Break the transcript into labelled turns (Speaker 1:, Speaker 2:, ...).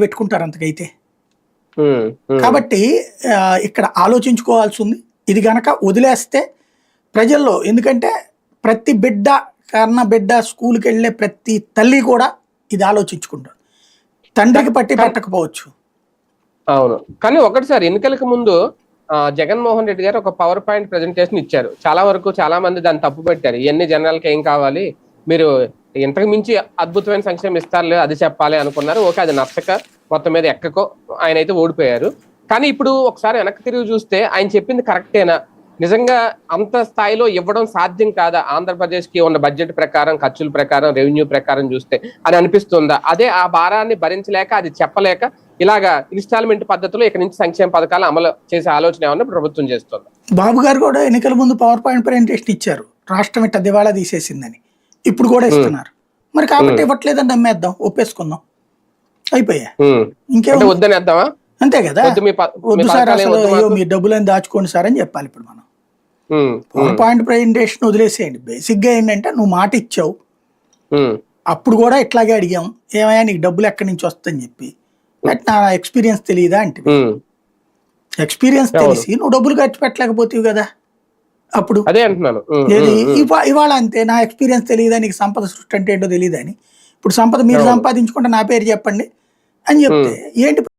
Speaker 1: పెట్టుకుంటారు అంతకైతే.
Speaker 2: ఉమ్, ఉమ్,
Speaker 1: కాబట్టి ఇక్కడ ఆలోచించుకోవాల్సి ఉంది. ఇది గనక వదిలేస్తే ప్రజల్లో, ఎందుకంటే ప్రతి బిడ్డ కన్న బిడ్డ స్కూల్కి వెళ్ళే ప్రతి తల్లి కూడా ఇది ఆలోచించుకుంటారు. తండ్రికి పట్టి
Speaker 2: కానీ
Speaker 1: పట్టకపోవచ్చు.
Speaker 2: అవును, కానీ ఒకటి సార్, ఎన్నికలకు ముందు జగన్మోహన్ రెడ్డి గారు ఒక పవర్ పాయింట్ ప్రెజెంటేషన్ ఇచ్చారు. చాలా వరకు చాలా మంది దాన్ని తప్పు పెట్టారు. ఇవన్నీ జనాలకి ఏం కావాలి, మీరు ఇంతకు మించి అద్భుతమైన సంక్షేమం ఇస్తారులే, అది చెప్పాలి అనుకున్నారు. ఓకే, అది నచ్చక మొత్తం మీద ఎక్కకో ఆయన అయితే ఓడిపోయారు. కానీ ఇప్పుడు ఒకసారి వెనక్కి తిరిగి చూస్తే ఆయన చెప్పింది కరెక్టేనా? నిజంగా అంత స్థాయిలో ఇవ్వడం సాధ్యం కాదా ఆంధ్రప్రదేశ్ కి ఉన్న బడ్జెట్ ప్రకారం, ఖర్చుల ప్రకారం, రెవెన్యూ ప్రకారం చూస్తే అని అనిపిస్తుందా? అదే ఆ భారాన్ని భరించలేక, అది చెప్పలేక ఇలాగా ఇన్స్టాల్మెంట్ పద్ధతిలో ఇక్కడ నుంచి సంక్షేమ పథకాలు అమలు చేసే ఆలోచన ఏమన్నా ప్రభుత్వం చేస్తుంది?
Speaker 1: బాబు గారు కూడా ఎన్నికల ముందు పవర్ పాయింట్ ప్రెజెంటేషన్ ఇచ్చారు, రాష్ట్రం ఇట్ట దివాళా తీసేసిందని. ఇప్పుడు కూడా ఇస్తున్నారు. మరి కాబట్టి ఇవ్వట్లేదని నమ్మేద్దాం, ఒప్పేసుకుందాం, అయిపోయా. ఇంకేం
Speaker 2: వద్దనేద్దామా?
Speaker 1: అంతే కదా. వద్దు సార్, అసలు అయ్యో మీరు డబ్బులని దాచుకోండి సార్ అని చెప్పాలి. ఇప్పుడు మనం పవర్ పాయింట్ ప్రెజెంటేషన్ వదిలేసేయండి. బేసిక్ గా ఏంటంటే, నువ్వు మాట ఇచ్చావు, అప్పుడు కూడా ఇట్లాగే అడిగాం, ఏమయ్యా నీకు డబ్బులు ఎక్కడి నుంచి వస్తుందని చెప్పి. నా ఎక్స్పీరియన్స్ తెలియదా అంటే, ఎక్స్పీరియన్స్ తెలిసి నువ్వు డబ్బులు ఖర్చు పెట్టలేకపోతేవి కదా అప్పుడు.
Speaker 2: అదే అంటున్నాను.
Speaker 1: ఇవాళ అంతే, నా ఎక్స్పీరియన్స్ తెలియదా నీకు సంపద సృష్టి అంటే ఏంటో తెలియదని. ఇప్పుడు సంపద మీరు సంపాదించుకుంటే నా పేరు చెప్పండి అని చెప్తే ఏంటి